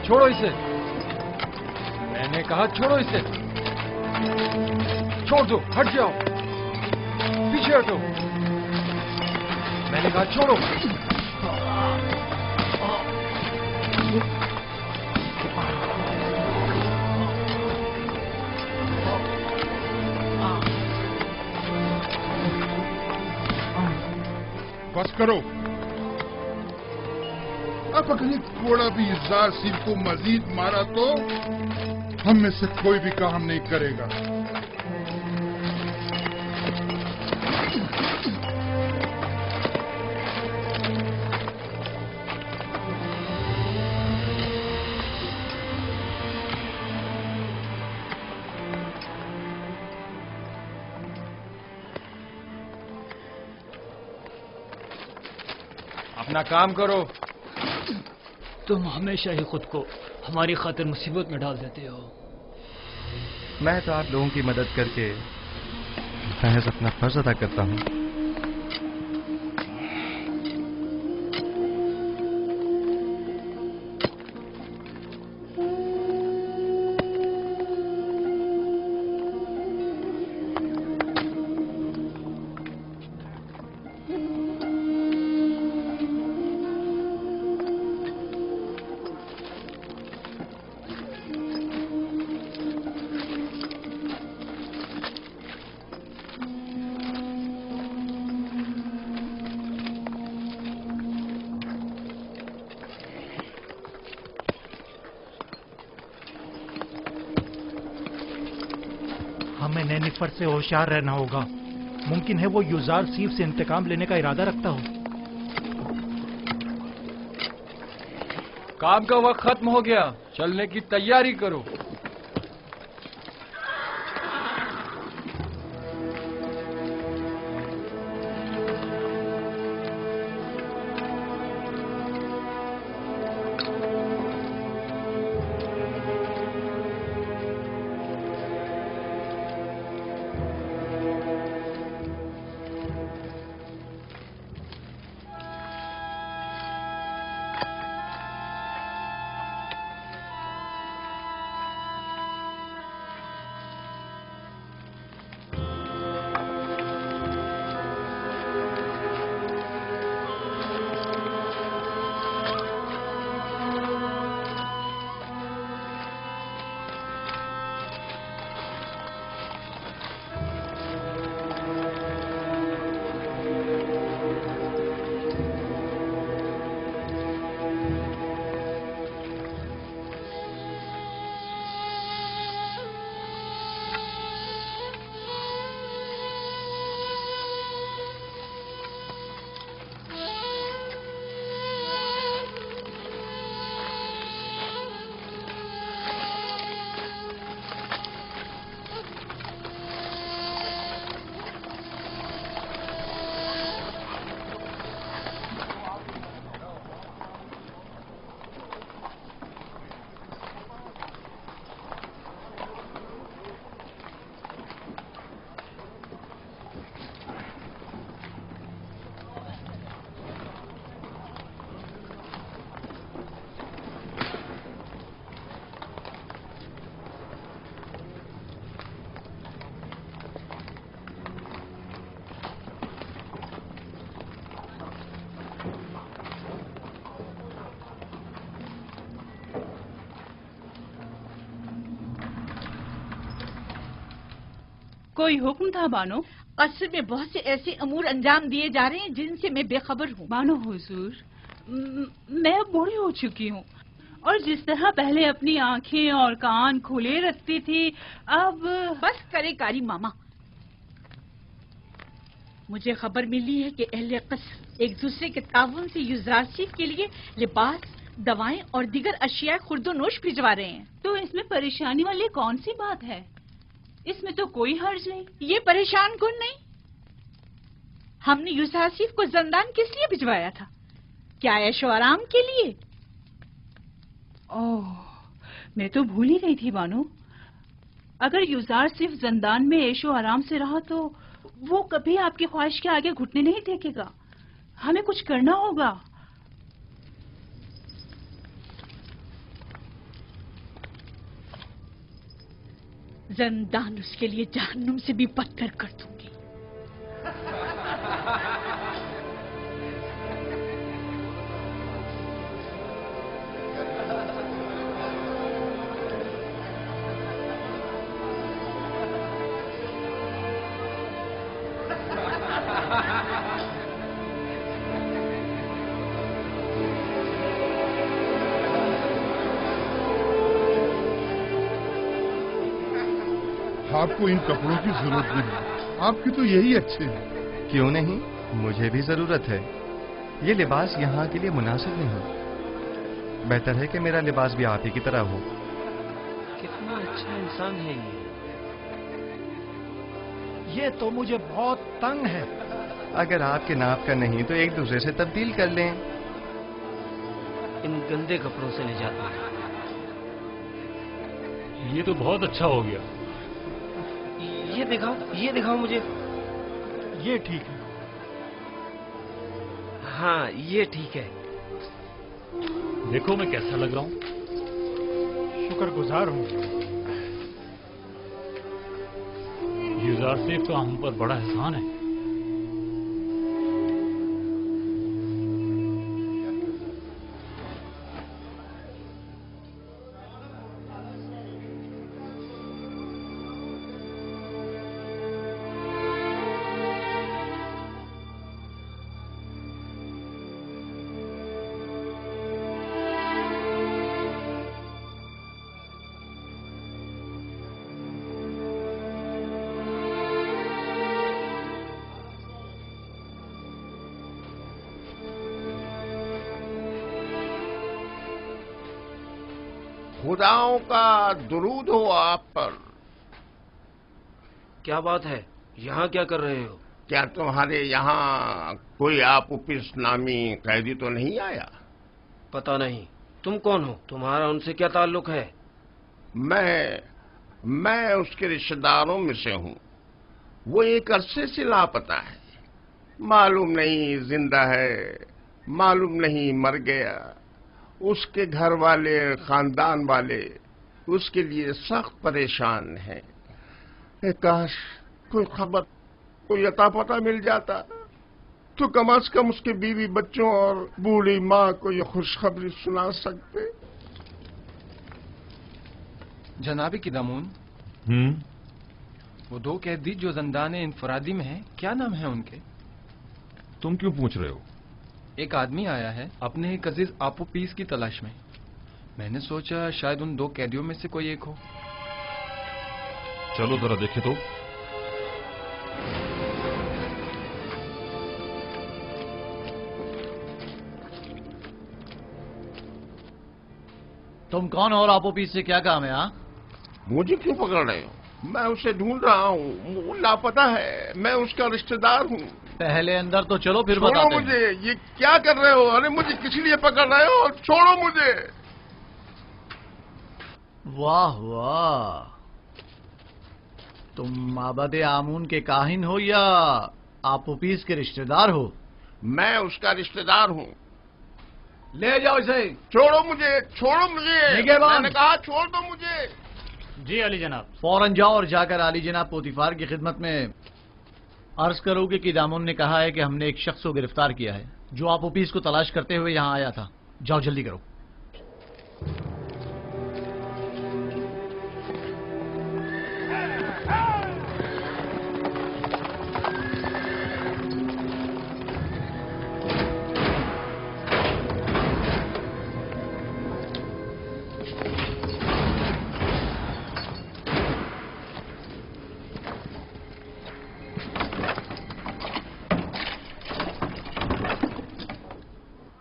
چھوڑو اسے، میں نے کہا چھوڑو اسے، چھوڑ دو، ہٹ جاؤ، پیچھے ہٹو، میں نے کہا چھوڑو۔ بس کرو، اب اگر یہ تھوڑا بھی یزدار سیف کو مزید مارا تو ہم میں سے کوئی بھی کام نہیں کرے گا۔ اپنا کام کرو۔ تم ہمیشہ ہی خود کو ہماری خاطر مصیبت میں ڈال دیتے ہو۔ میں تو آپ لوگوں کی مدد کر کے محض اپنا فرض ادا کرتا ہوں۔ ہمیں نینیفر سے ہوشیار رہنا ہوگا، ممکن ہے وہ یوزار سیف سے انتقام لینے کا ارادہ رکھتا ہو۔ کام کا وقت ختم ہو گیا، چلنے کی تیاری کرو۔ کوئی حکم تھا بانو؟ قصر میں بہت سے ایسے امور انجام دیے جا رہے ہیں جن سے میں بے خبر ہوں۔ بانو حضور، میں اب بوڑھی ہو چکی ہوں، اور جس طرح پہلے اپنی آنکھیں اور کان کھلے رکھتی تھی اب… بس کرے کاری ماما، مجھے خبر ملی ہے کہ اہل قصر ایک دوسرے کے تعاون سے یوزراسیف کے لیے لباس، دوائیں اور دیگر اشیاء خرد و نوش بھجوا رہے ہیں۔ تو اس میں پریشانی والی کون سی بات ہے؟ اس میں تو کوئی حرج نہیں۔ یہ پریشان کن نہیں، ہم نے یوزراسیف کو زندان کس لیے بھجوایا تھا؟ کیا عیش و آرام کے لیے؟ اوہ، میں تو بھول ہی گئی تھی بانو۔ اگر یوزار صرف زندان میں عیش و آرام سے رہا تو وہ کبھی آپ کی خواہش کے آگے گھٹنے نہیں ٹیکے گا۔ ہمیں کچھ کرنا ہوگا۔ زندان اس کے لیے جہنم سے بھی بدتر کر دوں گی. آپ کو ان کپڑوں کی ضرورت نہیں، آپ کی تو یہی اچھے ہیں. کیوں نہیں؟ مجھے بھی ضرورت ہے. یہ لباس یہاں کے لیے مناسب نہیں. بہتر ہے کہ میرا لباس بھی آپ ہی کی طرح ہو. کتنا اچھا انسان ہے یہ تو مجھے بہت تنگ ہے. اگر آپ کے ناپ کا نہیں تو ایک دوسرے سے تبدیل کر لیں. ان گندے کپڑوں سے نجات ملے. یہ تو بہت اچھا ہو گیا. یہ دکھاؤ مجھے. یہ ٹھیک ہے. ہاں یہ ٹھیک ہے. دیکھو میں کیسا لگ رہا ہوں. شکر گزار ہوں. یوزار سیف کا ہم پر بڑا احسان ہے. خداؤں کا درود ہو آپ پر. کیا بات ہے؟ یہاں کیا کر رہے ہو؟ کیا تمہارے یہاں کوئی آپوپس نامی قیدی تو نہیں آیا؟ پتہ نہیں. تم کون ہو؟ تمہارا ان سے کیا تعلق ہے؟ میں اس کے رشتہ داروں میں سے ہوں. وہ ایک عرصے سے لاپتہ ہے. معلوم نہیں زندہ ہے، معلوم نہیں مر گیا. اس کے گھر والے، خاندان والے اس کے لیے سخت پریشان ہیں. کاش کوئی خبر، کوئی عطا پتہ مل جاتا تو کم از کم اس کے بیوی بچوں اور بوڑھی ماں کو یہ خوشخبری سنا سکتے. جناب قدامون، وہ دو قیدی جو زندان انفرادی میں ہیں، کیا نام ہے ان کے؟ تم کیوں پوچھ رہے ہو؟ ایک آدمی آیا ہے اپنے ایک عزیز آپوپیس کی تلاش میں. میں نے سوچا شاید ان دو قیدیوں میں سے کوئی ایک ہو. چلو ذرا دیکھے تو. تم کون ہو اور آپوپیس سے کیا کام ہے؟ ہاں مجھے کیوں پکڑ رہے ہو؟ میں اسے ڈھونڈ رہا ہوں. وہ لاپتہ ہے. میں اس کا رشتہ دار ہوں. پہلے اندر تو چلو پھر چھوڑو بتاتے ہیں. مجھے. یہ کیا کر رہے ہو؟ ارے مجھے کس لیے پکڑ رہے ہو؟ چھوڑو مجھے. واہ واہ، تم معبد آمون کے کاہن ہو یا آپوپیس کے رشتہ دار ہو؟ میں اس کا رشتہ دار ہوں. لے جاؤ اسے. چھوڑو مجھے، چھوڑو مجھے. نگہبان. میں نے کہا چھوڑ دو مجھے. جی علی جناب. فوراً جاؤ اور جا کر علی جناب پوتیفار کی خدمت میں عرض کرو کہ قدامون نے کہا ہے کہ ہم نے ایک شخص کو گرفتار کیا ہے جو آپوپیس کو تلاش کرتے ہوئے یہاں آیا تھا. جاؤ جلدی کرو.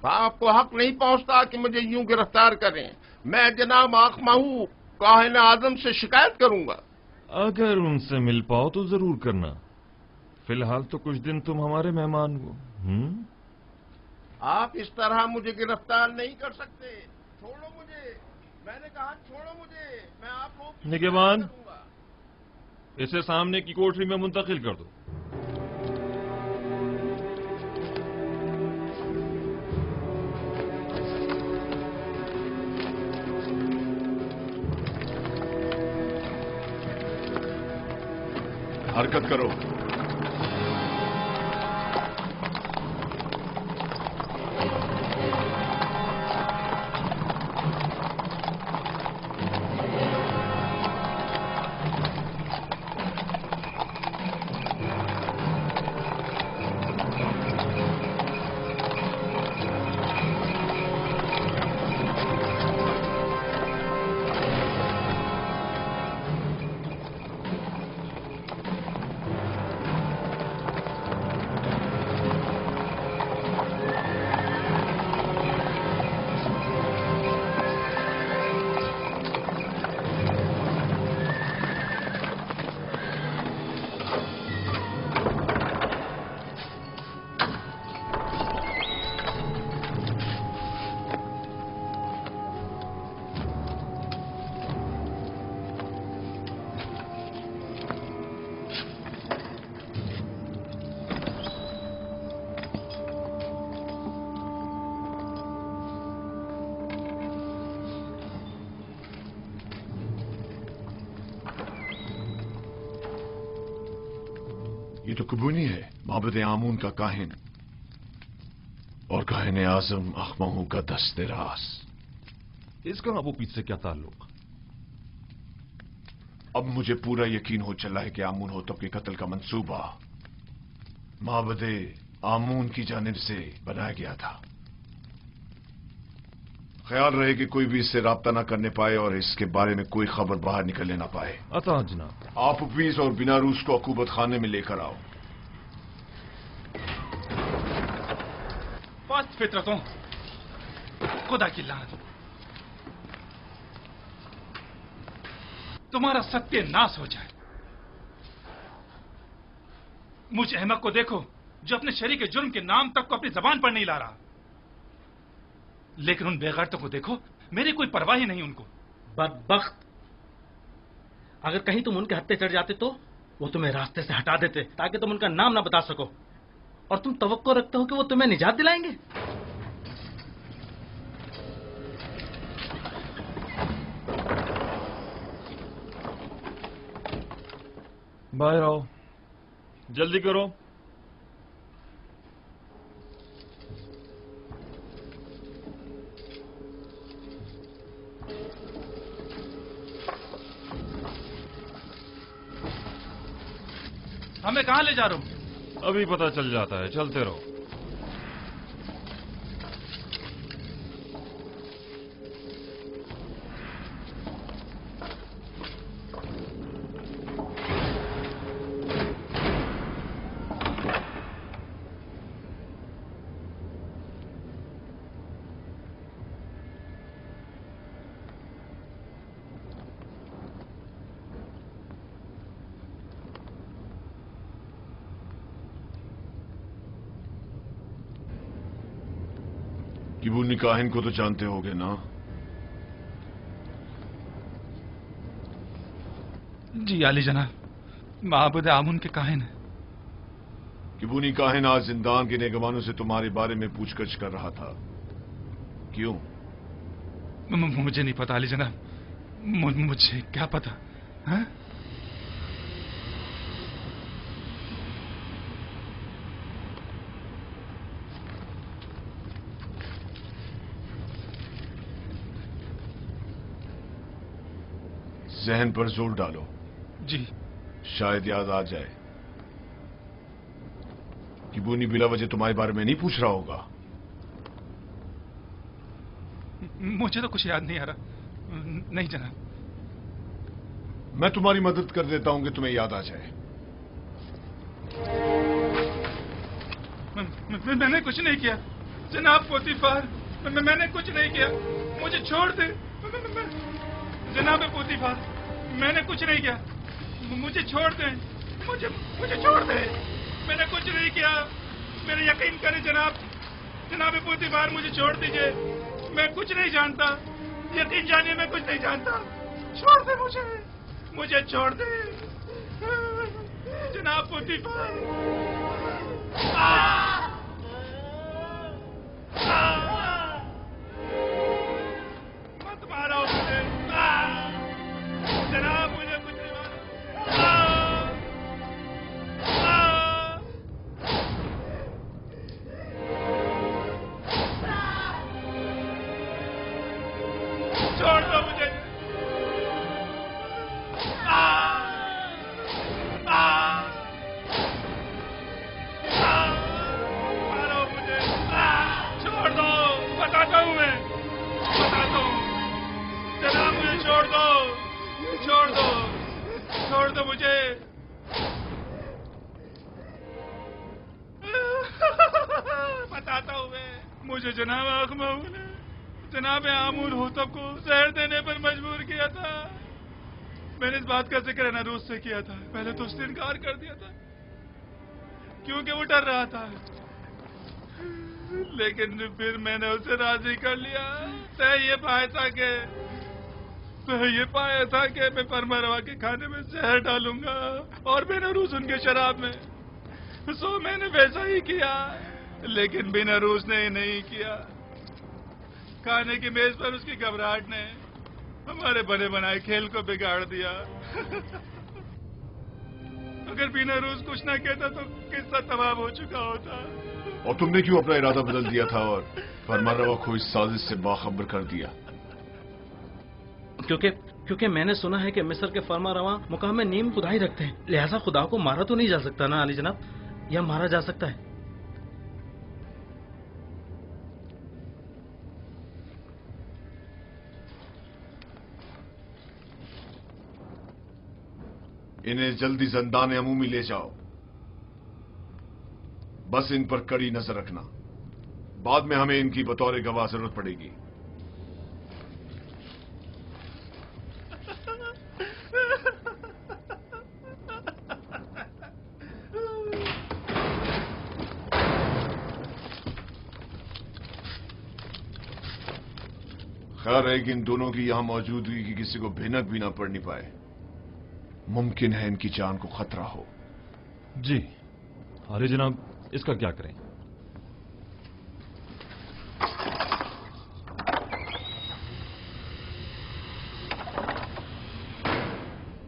آپ کو حق نہیں پہنچتا کہ مجھے یوں گرفتار کریں. میں جناب آخمہو کاہن اعظم سے شکایت کروں گا. اگر ان سے مل پاؤ تو ضرور کرنا. فی الحال تو کچھ دن تم ہمارے مہمان ہو. آپ اس طرح مجھے گرفتار نہیں کر سکتے. چھوڑو مجھے. میں نے کہا چھوڑو مجھے. میں آپ کو نگہبان، اسے سامنے کی کوٹری میں منتقل کر دو. हरकत करो। ये तो कुबूनी है, माबद आमून का काहिन और काहिन आजम अखमहू का दस्ते रास। इसका अबू पीस से क्या ताल्लुक? अब मुझे पूरा यकीन हो चला है कि आमून होतब के कत्ल का मंसूबा माबद आमून की जानिब से बनाया गया था। ख्याल रहे कि कोई भी इससे राब्ता ना करने पाए और इसके बारे में कोई खबर बाहर निकलने ना पाए। अता जनाब। आप उपीस और बिनारूस को अकूबत खाने में लेकर आओ। पांच फितरतों, खुदा की लानत, तुम्हारा सत्यानाश हो जाए। मुझ अहमक को देखो जो अपने शरीक के जुर्म के नाम तक को अपनी जबान पर नहीं ला रहा, लेकिन उन बेगैरतों को देखो, मेरी कोई परवाह ही नहीं उनको। बदबख्त, अगर कहीं तुम उनके हत्थे चढ़ जाते तो वो तुम्हें रास्ते से हटा देते ताकि तुम उनका नाम ना बता सको, और तुम तवक्को रखते हो कि वो तुम्हें निजात दिलाएंगे। बाहर आओ, जल्दी करो। हमें कहां ले जा रहे हो? अभी पता चल जाता है, चलते रहो। किबूनी काहिन को तो जानते होगे ना? जी आली जनाब, माबूद आमून के काहिन है। किबूनी काहिन आज जिंदान के नेगवानों से तुम्हारे बारे में पूछगछ कर रहा था, क्यों? मुझे नहीं पता आली जनाब, मुझे क्या पता है? जहन पर जोर डालो। जी। शायद याद आ जाए। किबूनी बिला वजह तुम्हारे बारे में नहीं पूछ रहा होगा। मुझे तो कुछ याद नहीं आ रहा। नहीं जनाब। मैं तुम्हारी मदद कर देता हूं कि तुम्हें याद आ जाए। मैंने कुछ नहीं किया जनाब पोतीफार, मैंने कुछ नहीं किया, मुझे छोड़ दे जनाब पोतीफार, मैंने कुछ नहीं किया, मुझे छोड़ दे, मुझे छोड़ दे, मैंने कुछ नहीं किया, मेरे यकीन करें जनाब पोतीफार, मुझे छोड़ दीजिए, मैं कुछ नहीं जानता, यकीन जानिए मैं कुछ नहीं जानता, छोड़ दे मुझे छोड़ दे जनाब पोतीफार। मत मारो मुझे जनाब, मुझे कुछ नहीं मारो। مجھے جناب اخماؤ نے جناب آمون ہوتب کو زہر دینے پر مجبور کیا تھا. میں نے اس بات کا ذکر نروز سے کیا تھا. پہلے تو اس نے انکار کر دیا تھا کیونکہ وہ ڈر رہا تھا، لیکن پھر میں نے اسے راضی کر لیا. طے یہ پایا تھا کہ میں فرما روا کے کھانے میں زہر ڈالوں گا اور بے نروز ان کے شراب میں. سو میں نے ویسا ہی کیا، لیکن بے نروز نے نہیں کیا. کھانے کی میز پر اس کی گھبراہٹ نے ہمارے بنے بنائے کھیل کو بگاڑ دیا. اگر بے نروز کچھ نہ کہتا تو قصہ تمام ہو چکا ہوتا. اور تم نے کیوں اپنا ارادہ بدل دیا تھا اور فرمانروا کو اس سازش سے باخبر کر دیا؟ کیونکہ میں نے سنا ہے کہ مصر کے فرما رواں مقام میں نیم خدائی رکھتے ہیں، لہذا خدا کو مارا تو نہیں جا سکتا نا علی جناب، یا مارا جا سکتا ہے؟ انہیں جلدی زندان عمومی لے جاؤ. بس ان پر کڑی نظر رکھنا، بعد میں ہمیں ان کی بطور گواہ ضرورت پڑے گی. خیر ہے کہ ان دونوں کی یہاں موجودگی کی کسی کو بھنک بھی نہ پڑنی پائے. ممکن ہے ان کی جان کو خطرہ ہو. جی علی جناب، اس کا کیا کریں؟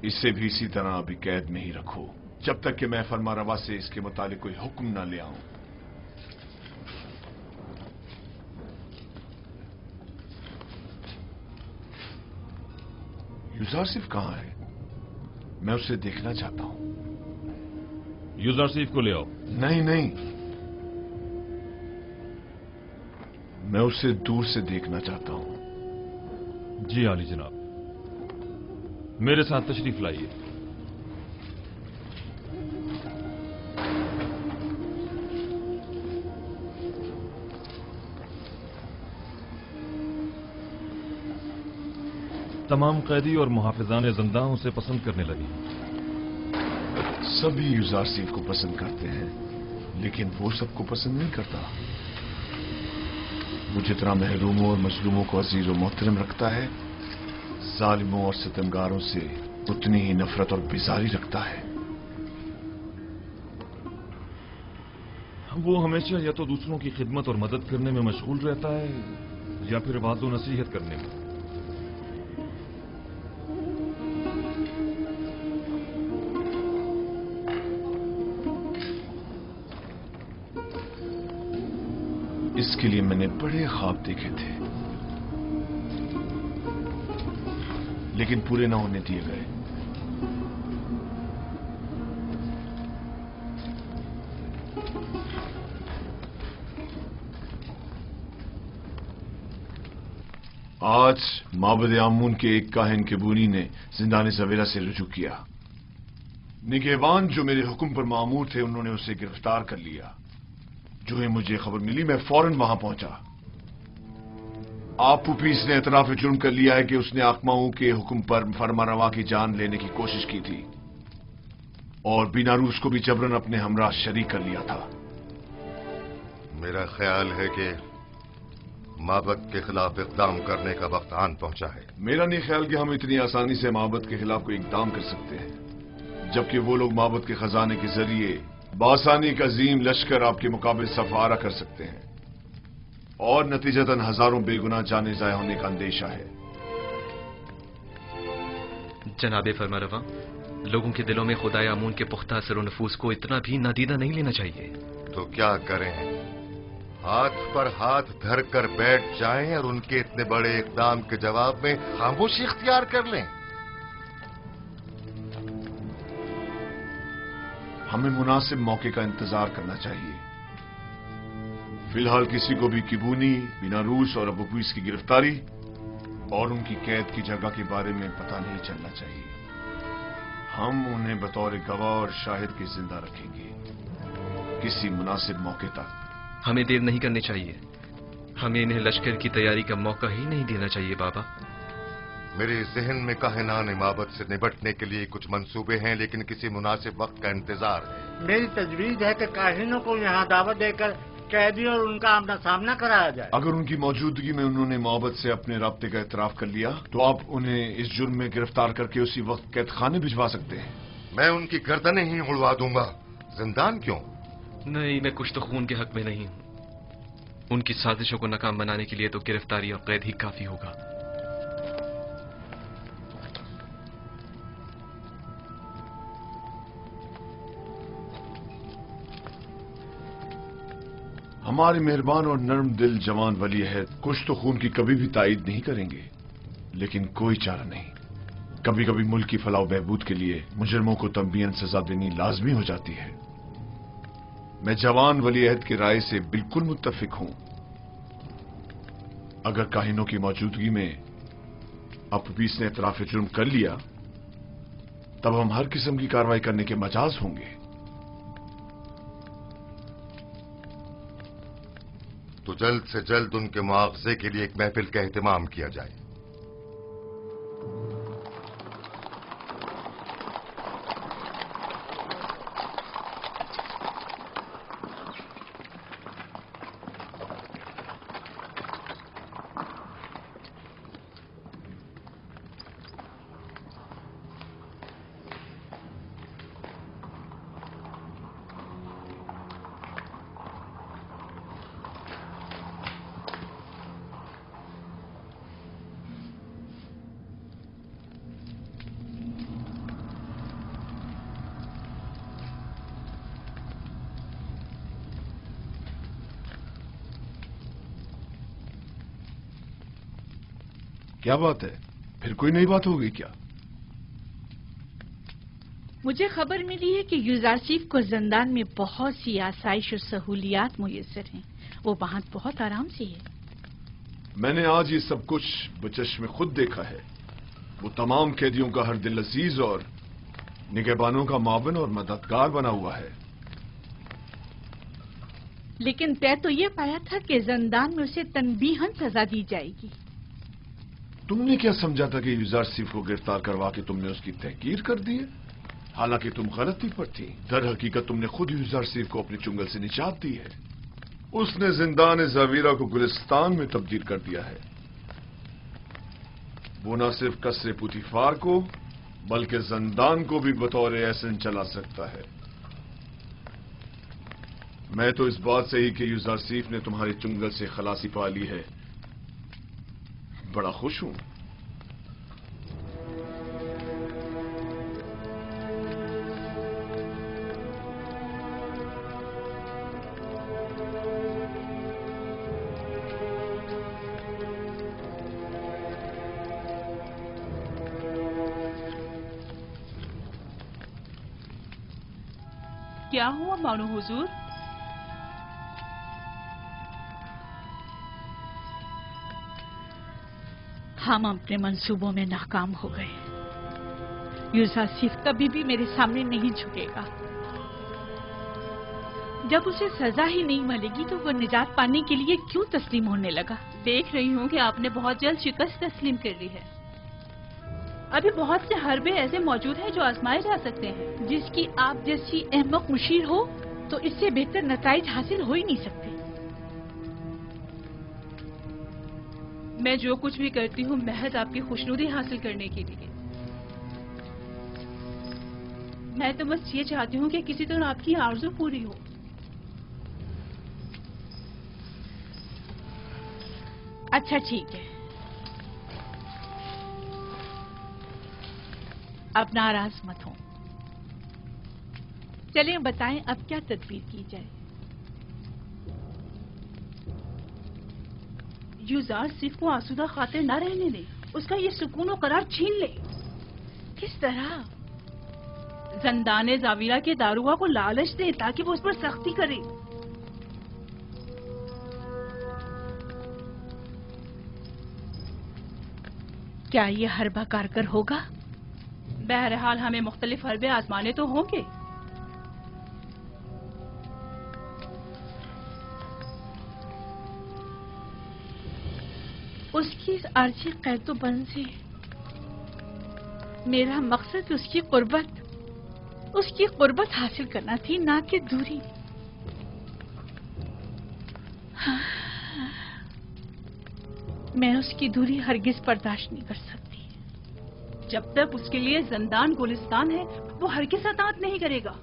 اسے بھی اسی طرح ابھی قید میں ہی رکھو جب تک کہ میں فرما روا سے اس کے متعلق کوئی حکم نہ لے آؤں. یوزارسیف کہاں ہے؟ میں اسے دیکھنا چاہتا ہوں. یوزارسیف کو لے آؤ. نہیں، میں اسے دور سے دیکھنا چاہتا ہوں. جی علی جناب، میرے ساتھ تشریف لائیے. تمام قیدی اور محافظان زنداں اسے پسند کرنے لگے. سبھی یوزارسیف کو پسند کرتے ہیں، لیکن وہ سب کو پسند نہیں کرتا. وہ جتنا محروموں اور مظلوموں کو عزیز و محترم رکھتا ہے، ظالموں اور ستمگاروں سے اتنی ہی نفرت اور بیزاری رکھتا ہے. وہ ہمیشہ یا تو دوسروں کی خدمت اور مدد کرنے میں مشغول رہتا ہے یا پھر وعظ و نصیحت کرنے میں. اس کے لیے میں نے بڑے خواب دیکھے تھے، لیکن پورے نہ ہونے دیے گئے. آج معبد آمون کے ایک کاہن کبونی نے زندان زویرہ سے رجوع کیا. نگہبان جو میرے حکم پر مامور تھے انہوں نے اسے گرفتار کر لیا. جو ہی مجھے خبر ملی میں فوراً وہاں پہنچا. آپ پوپیس نے اعتراف جرم کر لیا ہے کہ اس نے آکماؤں کے حکم پر فرما روا کی جان لینے کی کوشش کی تھی اور بیناروس کو بھی جبرن اپنے ہمراہ شریک کر لیا تھا. میرا خیال ہے کہ معبد کے خلاف اقدام کرنے کا وقت آن پہنچا ہے. میرا نہیں خیال کہ ہم اتنی آسانی سے معبد کے خلاف کوئی اقدام کر سکتے ہیں، جبکہ وہ لوگ معبد کے خزانے کے ذریعے بآسانی کا عظیم لشکر آپ کے مقابل صفارہ کر سکتے ہیں اور نتیجتاً ہزاروں بے گناہ جانیں ضائع ہونے کا اندیشہ ہے. جناب فرمانروا، لوگوں کے دلوں میں خدائے آمون کے پختہ اثر و نفوذ کو اتنا بھی نادیدہ نہیں لینا چاہیے. تو کیا کریں؟ ہاتھ پر ہاتھ دھر کر بیٹھ جائیں اور ان کے اتنے بڑے اقدام کے جواب میں خاموشی اختیار کر لیں؟ ہمیں مناسب موقع کا انتظار کرنا چاہیے. فی الحال کسی کو بھی کبونی، بیناروس اور ابوپیس کی گرفتاری اور ان کی قید کی جگہ کے بارے میں پتہ نہیں چلنا چاہیے. ہم انہیں بطور گواہ اور شاہد کے زندہ رکھیں گے کسی مناسب موقع تک. ہمیں دیر نہیں کرنی چاہیے. हमें इन्हें लश्कर की तैयारी का मौका ही नहीं देना चाहिए बाबा। मेरे जहन में काहिनान इमामत से निपटने के लिए कुछ मंसूबे हैं, लेकिन किसी मुनासिब वक्त का इंतजार है। मेरी तजवीज है कि काहिनों को यहाँ दावत देकर कैदी और उनका आमना सामना कराया जाए। अगर उनकी मौजूदगी में उन्होंने मोहब्बत से अपने राब्ते का इतराफ कर लिया तो आप उन्हें इस जुर्म में गिरफ्तार करके उसी वक्त कैद खाने भिजवा सकते हैं। मैं उनकी गर्दनें ही उड़वा दूंगा, जिंदान क्यों? नहीं, मैं कुछ तो खून के हक में नहीं हूं। उनकी साजिशों को नाकाम बनाने के लिए तो गिरफ्तारी और कैद ही काफी होगा। हमारे मेहरबान और नर्म दिल जवान वली अहद कुछ तो खून की कभी भी तायीद नहीं करेंगे, लेकिन कोई चारा नहीं। कभी कभी मुल्क की फलाह बहबूद के लिए मुजरमों को तंबीहन सजा देनी लाजमी हो जाती है। मैं जवान वली अहद की राय से बिल्कुल मुत्तफिक हूं। अगर काहिनों की मौजूदगी में अपीस ने इतराफ जुर्म कर लिया तब हम हर किस्म की कार्रवाई करने के मजाज होंगे। तो जल्द से जल्द उनके मुआवजे के लिए एक महफिल का एहतमाम किया जाए। क्या बात है, फिर कोई नई बात हो गई क्या? मुझे खबर मिली है कि यूजारसीफ को जिंदान में बहुत सी आसाइश और सहूलियात मुयस्सर हैं। वो वहां बहुत आराम से है। मैंने आज ये सब कुछ बचश्मे खुद देखा है। वो तमाम कैदियों का हर दिल अजीज और निगहबानों का मावन और मददगार बना हुआ है। लेकिन तय तो ये पाया था कि जिंदान में उसे तनबीहन सजा दी जाएगी। तुमने क्या समझा था कि यूजारसीफ को गिरफ्तार करवा के तुमने उसकी तहकीर कर दी है? हालांकि तुम गलती पर थी। दर हकीकत तुमने खुद यूजारसीफ को अपने चुंगल से निजात दी है। उसने जिंदान ज़ावीरा को गुलिस्तान में तब्दील कर दिया है। वो न सिर्फ कसरे पुतिफार को बल्कि जिंदान को भी बतौर एहसन चला सकता है। मैं तो इस बात से ही कि यूजारसीफ ने तुम्हारे चुंगल से खलासी पा ली है बड़ा खुश हूं। क्या हुआ बानो हुजूर? हम अपने मंसूबों में नाकाम हो गए। यूजारसीफ कभी भी मेरे सामने नहीं झुकेगा। जब उसे सजा ही नहीं मिलेगी तो वो निजात पाने के लिए क्यों तस्लीम होने लगा? देख रही हूँ कि आपने बहुत जल्द शिकस्त तस्लीम कर ली है। अभी बहुत से हरबे ऐसे मौजूद हैं जो आजमाए जा सकते हैं। जिसकी आप जैसी अहमक मुशीर हो तो इससे बेहतर नताइज हासिल हो ही नहीं सकते। मैं जो कुछ भी करती हूँ महज आपकी खुशनुदी हासिल करने के लिए। मैं तो बस ये चाहती हूँ कि किसी तरह आपकी आरज़ू पूरी हो। अच्छा ठीक है, अब नाराज मत हो। चलिए बताएं अब क्या तदबीर की जाए। यूजारसीफ को आसूदा खातिर न रहने दे, उसका ये सुकून और करार छीन ले। किस तरह? जिंदान ज़ावीरा के दारुआ को लालच दे ताकि वो उस पर सख्ती करे। क्या ये हरबा कारगर होगा? बहरहाल हमें मुख्तलिफ हरबे आजमाने तो होंगे। उसकी इस आरजी कैदोबंद से मेरा मकसद उसकी कुर्बत हासिल करना थी, ना कि दूरी। मैं उसकी दूरी हरगिज बर्दाश्त नहीं कर सकती। जब तक उसके लिए जिंदान गुलिस्तान है, वो हरगिज अतात नहीं करेगा।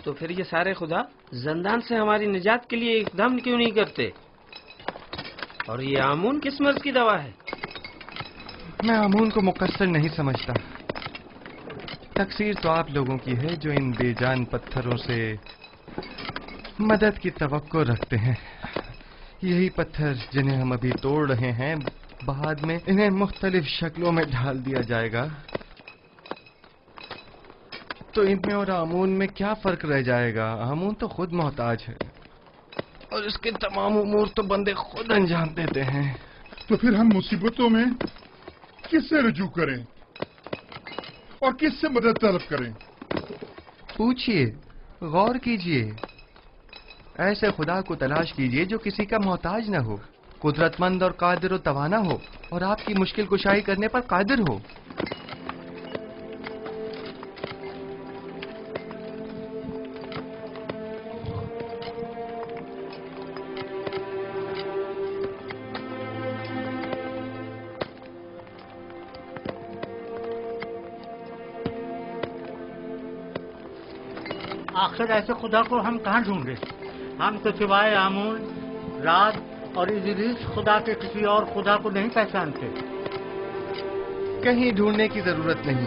तो फिर ये सारे खुदा जिंदान से हमारी निजात के लिए इकदाम क्यों नहीं करते? और ये आमून किस मर्ज की दवा है? मैं आमून को मुकस्सर नहीं समझता। तकसीर तो आप लोगों की है जो इन बेजान पत्थरों से मदद की तवक्को रखते हैं। यही पत्थर जिन्हें हम अभी तोड़ रहे हैं, बाद में इन्हें मुख्तलिफ शक्लों में ढाल दिया जाएगा। तो इनमें और आमून में क्या फर्क रह जाएगा? आमून तो खुद मोहताज है और इसके तमाम उमूर तो बंदे खुद अंजाम देते हैं। तो फिर हम मुसीबतों में किससे रुजू करें और किससे मदद तलब करें? पूछिए, गौर कीजिए, ऐसे खुदा को तलाश कीजिए जो किसी का मोहताज न हो, कुदरतमंद और कादिर और तवाना हो और आपकी मुश्किल कुशाई करने पर कादिर हो। आखिर ऐसे खुदा को हम कहाँ ढूंढे? हम तो सिवाय आमून, राज और इदरीस खुदा के किसी और खुदा को नहीं पहचानते। कहीं ढूंढने की जरूरत नहीं,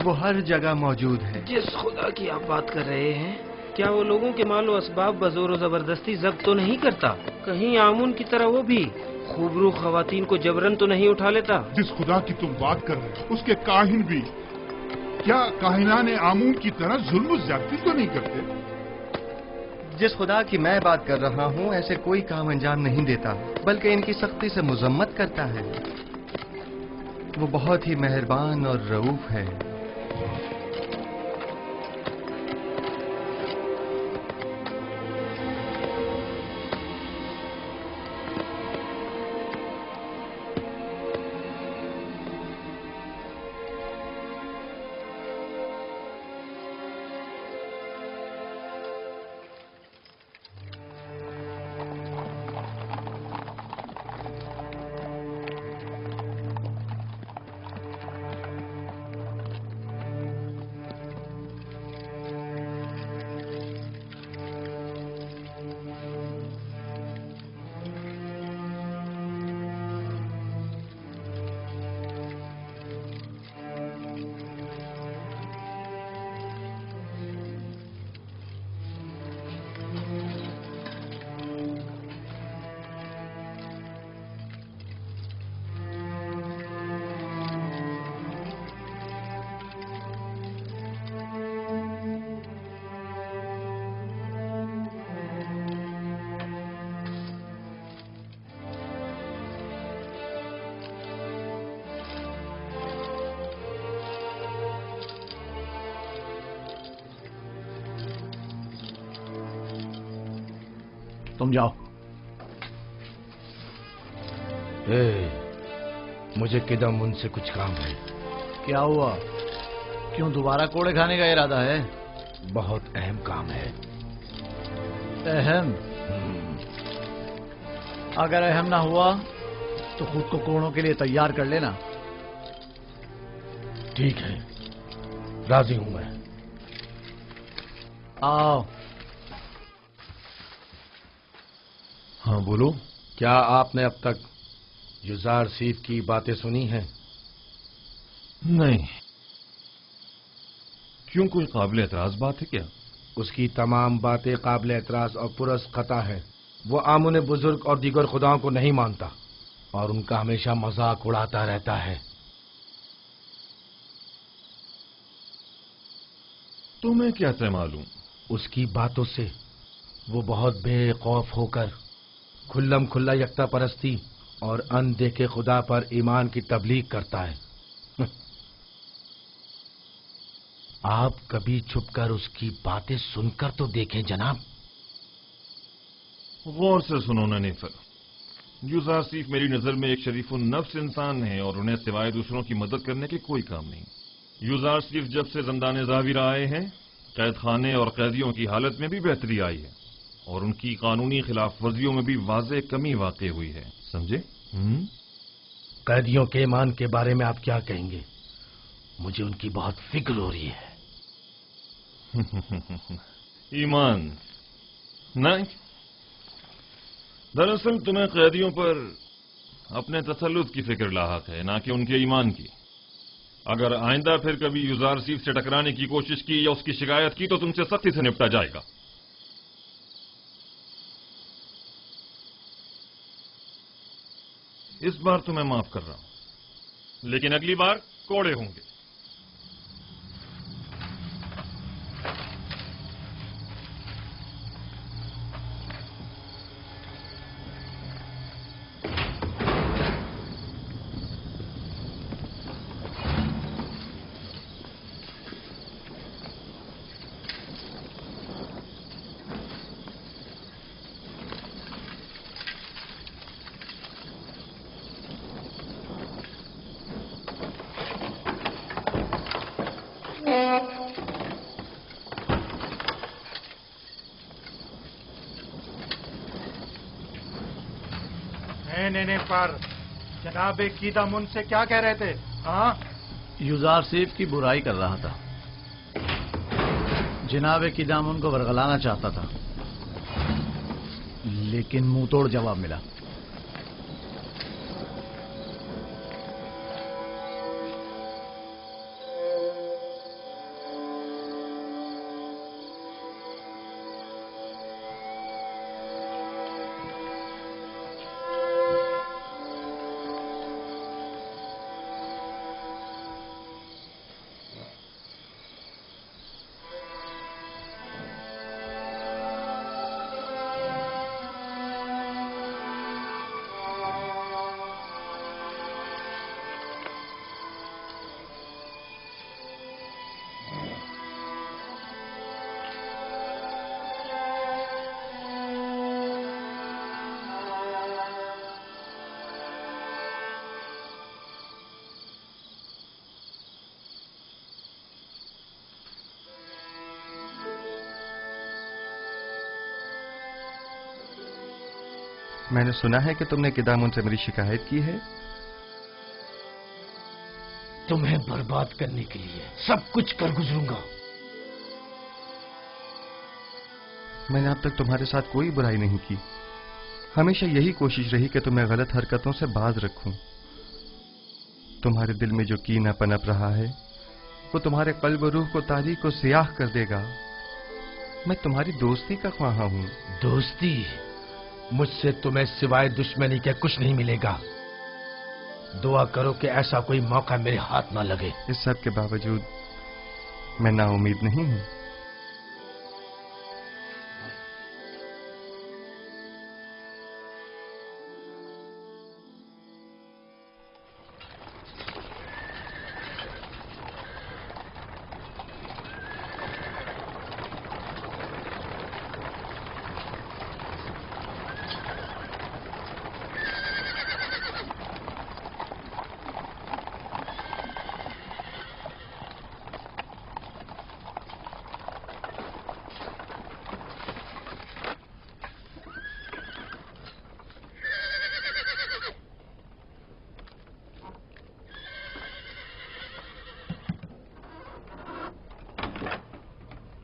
वो हर जगह मौजूद है। जिस खुदा की आप बात कर रहे हैं, क्या वो लोगों के मालो असबाब बजोर जबरदस्ती जब्त तो नहीं करता? कहीं आमून की तरह वो भी खूबरू खवातीन को जबरन तो नहीं उठा लेता? जिस खुदा की तुम बात कर रहे हो, उसके काहिन भी क्या काहिनाने आमून की तरह जुल्म ज्यादती तो नहीं करते? जिस खुदा की मैं बात कर रहा हूँ ऐसे कोई काम अंजाम नहीं देता, बल्कि इनकी सख्ती से मुजम्मत करता है। वो बहुत ही मेहरबान और रऊफ है। तुम जाओ। मुझे किदम उनसे कुछ काम है। क्या हुआ? क्यों दोबारा कोड़े खाने का इरादा है? बहुत अहम काम है। अहम? अगर अहम ना हुआ तो खुद को कोड़ों के लिए तैयार कर लेना। ठीक है, राजी हूं मैं। आओ। हाँ बोलो। क्या आपने अब तक युजार सीफ की बातें सुनी हैं? नहीं। क्यों, कोई काबिल एतराज बात है क्या? उसकी तमाम बातें काबिल एतराज और पुरस खता है। वो आमुन बुजुर्ग और दीगर खुदाओं को नहीं मानता और उनका हमेशा मजाक उड़ाता रहता है। तुम्हें क्या तय मालूम? उसकी बातों से वो बहुत बेखौफ होकर खुल्लम खुल्ला यकता परस्ती और अनदेखे खुदा पर ईमान की तबलीग करता है। आप कभी छुपकर उसकी बातें सुनकर तो देखें जनाब। गौर से सुनो ननीफर, यूजारसीफ मेरी नजर में एक शरीफुन नफ्स इंसान है और उन्हें सिवाय दूसरों की मदद करने के कोई काम नहीं। यूजारसीफ जब से ज़ंदान ज़ाविरा आए हैं, कैद खाने और कैदियों की हालत में भी बेहतरी आई है और उनकी कानूनी खिलाफ वर्जियों में भी वाज़ेह कमी वाक़ई हुई है। समझे? कैदियों के ईमान के बारे में आप क्या कहेंगे? मुझे उनकी बहुत फिक्र हो रही है। ईमान नहीं, दरअसल तुम्हें कैदियों पर अपने तसल्लुत की फिक्र लाहक है, ना कि उनके ईमान की। अगर आइंदा फिर कभी यूजारसीफ से टकराने की कोशिश की या उसकी शिकायत की तो तुमसे सख्ती से निपटा जाएगा। इस बार तो मैं माफ कर रहा हूं, लेकिन अगली बार कोड़े होंगे। नहीं पर जनाब कीदामुन से क्या कह रहे थे? हाँ, यूजारसीफ की बुराई कर रहा था, जनाब कीदामुन को बरगलाना चाहता था, लेकिन मुंह तोड़ जवाब मिला। मैंने सुना है कि तुमने किदामुन से मेरी शिकायत की है। तुम्हें बर्बाद करने के लिए सब कुछ कर गुजरूंगा। मैंने अब तक तुम्हारे साथ कोई बुराई नहीं की। हमेशा यही कोशिश रही कि तुम्हें गलत हरकतों से बाज रखूं। तुम्हारे दिल में जो कीना पनप रहा है वो तुम्हारे कल्ब और रूह को तारीक और सियाह कर देगा। मैं तुम्हारी दोस्ती का ख्वाहा हूं। दोस्ती? मुझसे तुम्हें सिवाय दुश्मनी के कुछ नहीं मिलेगा। दुआ करो कि ऐसा कोई मौका मेरे हाथ ना लगे। इस सब के बावजूद मैं नाउम्मीद नहीं हूं।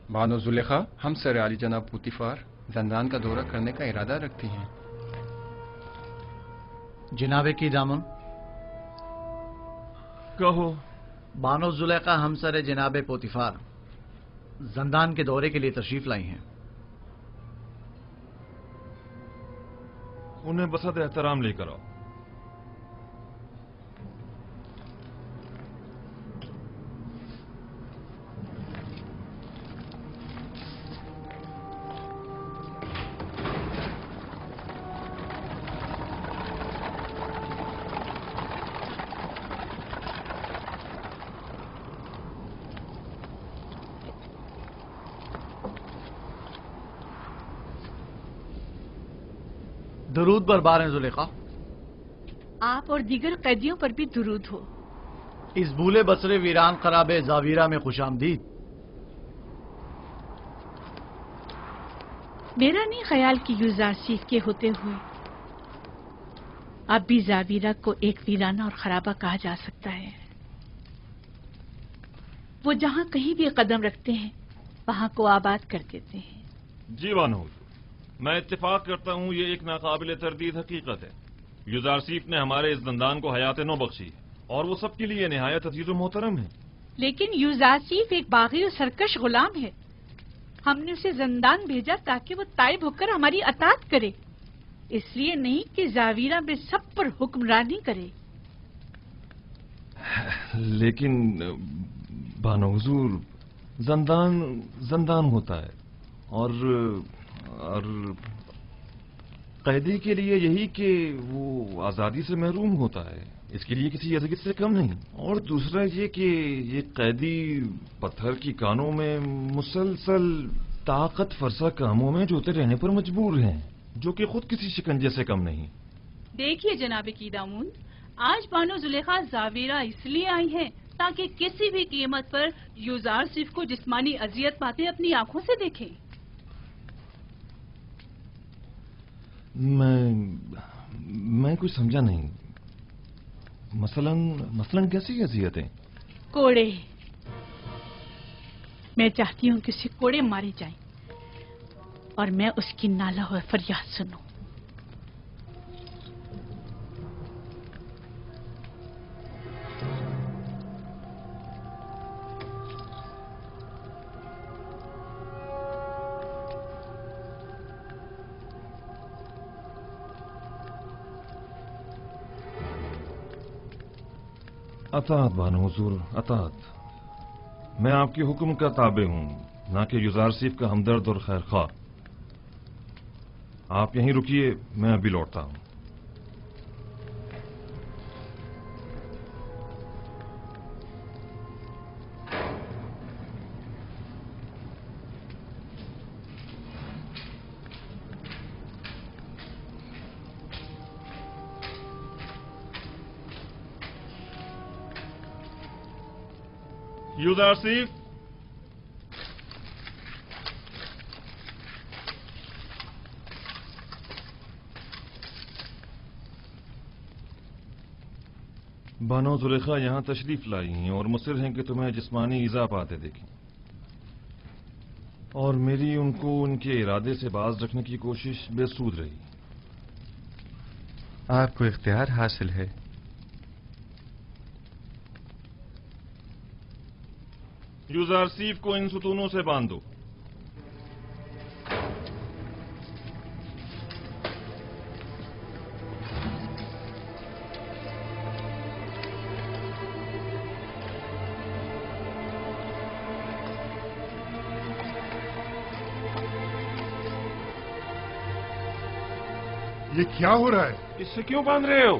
बानो जुलेखा, हम सर आली जनाब पुतिफार जंदान का दौरा करने का इरादा रखती हैं। जनाब कीदामुन, कहो। बानो जुलेखा हमसर जनाब पोतिफार जंदान के दौरे के लिए तशरीफ लाई हैं। उन्हें बसत एहतराम लेकर आओ। درود بر بار زلیخا. آپ اور دیگر قیدیوں پر بھی درود ہو. اس بھولے بسرے ویران خراب زاویرہ میں خوش آمدید. میرا نہیں خیال کہ یوزارسیف کے ہوتے ہوئے اب بھی زاویرہ کو ایک ویرانہ اور خرابہ کہا جا سکتا ہے. وہ جہاں کہیں بھی قدم رکھتے ہیں وہاں کو آباد کر دیتے ہیں. جی بانو، میں اتفاق کرتا ہوں، یہ ایک ناقابل تردید حقیقت ہے. یوزارسیف نے ہمارے اس زندان کو حیات نو بخشی اور وہ سب کے لیے نہایت عزیز و محترم ہے. لیکن یوزارسیف ایک باغی اور سرکش غلام ہے. ہم نے اسے زندان بھیجا تاکہ وہ تائب ہو کر ہماری اطاعت کرے، اس لیے نہیں کہ زاویرہ میں سب پر حکمرانی کرے. لیکن بانو حضور، زندان ہوتا ہے اور قیدی کے لیے یہی کہ وہ آزادی سے محروم ہوتا ہے، اس کے لیے کسی اذیت سے کم نہیں. اور دوسرا یہ کہ یہ قیدی پتھر کی کانوں میں مسلسل طاقت فرسا کاموں میں جوتے رہنے پر مجبور ہیں، جو کہ خود کسی شکنجے سے کم نہیں. دیکھیے جناب قیدامون، آج بانو زلیخا زاویرہ اس لیے آئی ہیں تاکہ کسی بھی قیمت پر یوزارسیف کو جسمانی اذیت پاتے اپنی آنکھوں سے دیکھیں. میں کچھ سمجھا نہیں. مثلاً کیسی اذیتیں؟ کوڑے. میں چاہتی ہوں کہ اسے کوڑے مارے جائیں اور میں اس کی نالہ و فریاد سنوں. اطاعت بانو حضور، اطاعت. میں آپ کے حکم کا تابع ہوں، نہ کہ یوزارسیف کا ہمدرد اور خیر خواہ. آپ یہیں رکیے، میں ابھی لوٹتا ہوں. یوزارسیف، بانو زلیخا یہاں تشریف لائی ہیں اور مصر ہیں کہ تمہیں جسمانی ایذا پاتے دیکھیں، اور میری ان کو ان کے ارادے سے باز رکھنے کی کوشش بے سود رہی. آپ کو اختیار حاصل ہے. یوزارسیف کو ان ستونوں سے باندھو. یہ کیا ہو رہا ہے؟ اس سے کیوں باندھ رہے ہو؟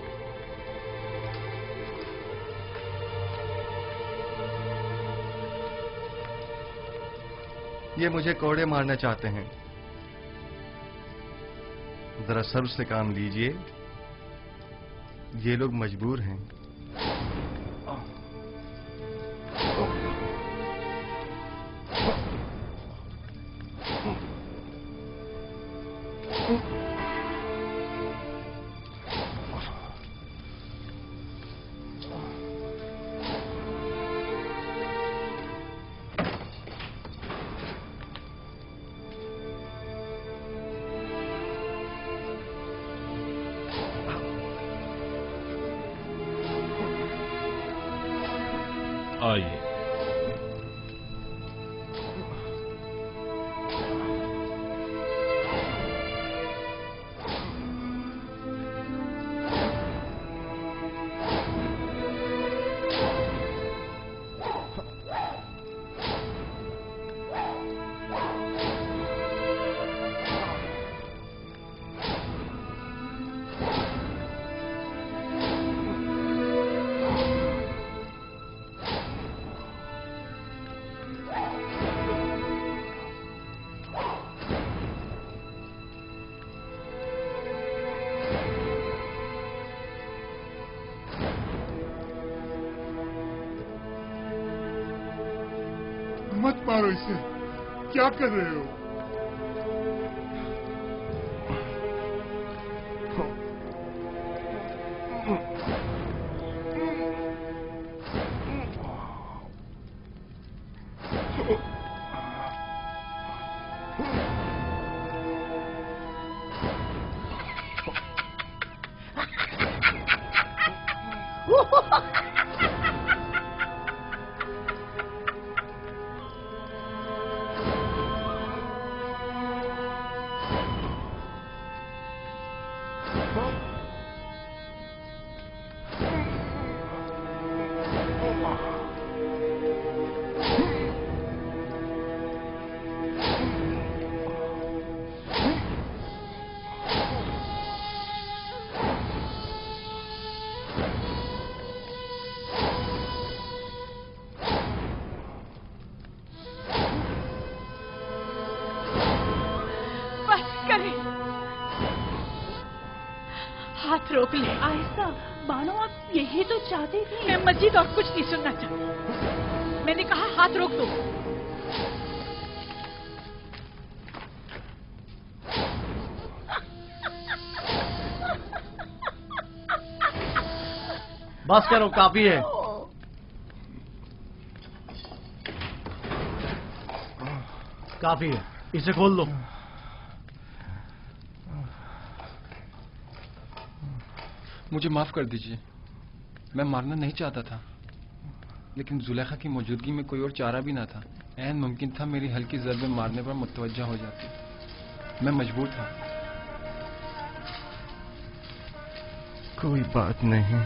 یہ مجھے کوڑے مارنا چاہتے ہیں. ذرا صبر سے کام لیجئے، یہ لوگ مجبور ہیں. آئیے. मत मारो इसे। क्या कर रहे हो? हाथ रोक ले। आहिस्ता। बानो, आप यही तो चाहते थे। मैं मजीद और कुछ नहीं सुनना चाहती। मैंने कहा हाथ रोक दो। बस करो, काफी है। काफी है, इसे खोल दो। मुझे माफ कर दीजिए, मैं मारना नहीं चाहता था, लेकिन जुलेखा की मौजूदगी में कोई और चारा भी ना था। ऐन मुमकिन था मेरी हल्की ज़रबे मारने पर मुतवज्जा हो जाती। मैं मजबूर था। कोई बात नहीं।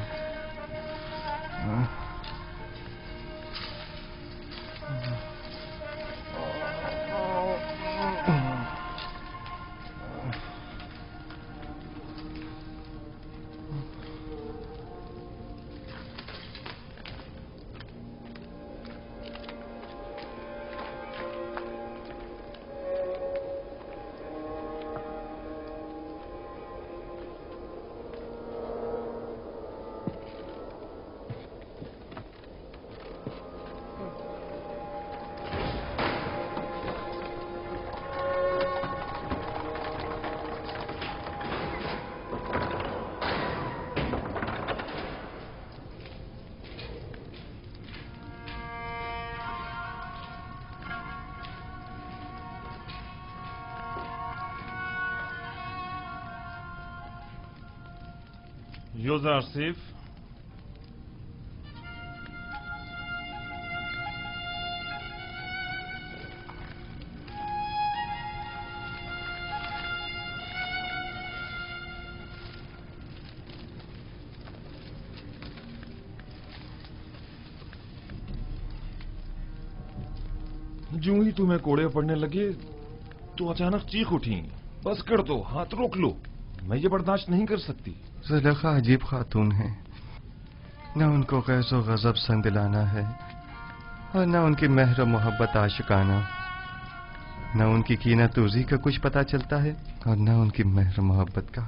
यूज़र सिर्फ जो ही तुम्हें कोड़े पड़ने लगे तो अचानक चीख उठी। बस कर दो, हाथ रोक लो, मैं ये बर्दाश्त नहीं कर सकती। जुलेखा अजीब खातून है, न उनको गैज़ो गज़ब संदिलाना है और न उनकी मेहर मोहब्बत आशिकाना, न उनकी कीना तूज़ी का कुछ पता चलता है और न उनकी मेहर मोहब्बत का।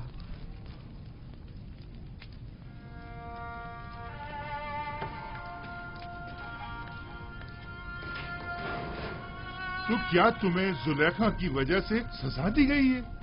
तो क्या तुम्हें जुलेखा की वजह से सजा दी गई है?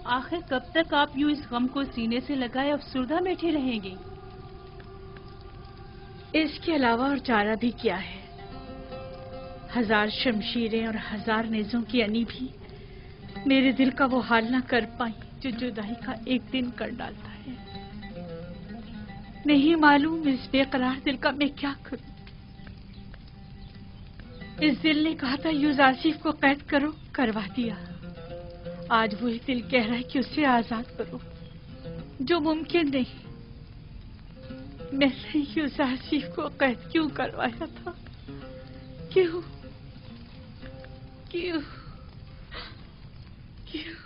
आखिर कब तक आप यूं इस गम को सीने से लगाए अफसुर्दा बैठे रहेंगे? इसके अलावा और चारा भी क्या है? हजार शमशीरें और हजार नेज़ों की अनी भी मेरे दिल का वो हाल ना कर पाई जो जुदाई का एक दिन कर डालता है। नहीं मालूम इस बेकरार दिल का मैं क्या करूं। इस दिल ने कहा था यूज़र आसिफ को कैद करो, करवा दिया। आज वही दिल कह रहा है कि उसे आजाद करो। जो मुमकिन नहीं। मैंने यूजारसीफ को कैद क्यों करवाया था? क्यों क्यों क्यों?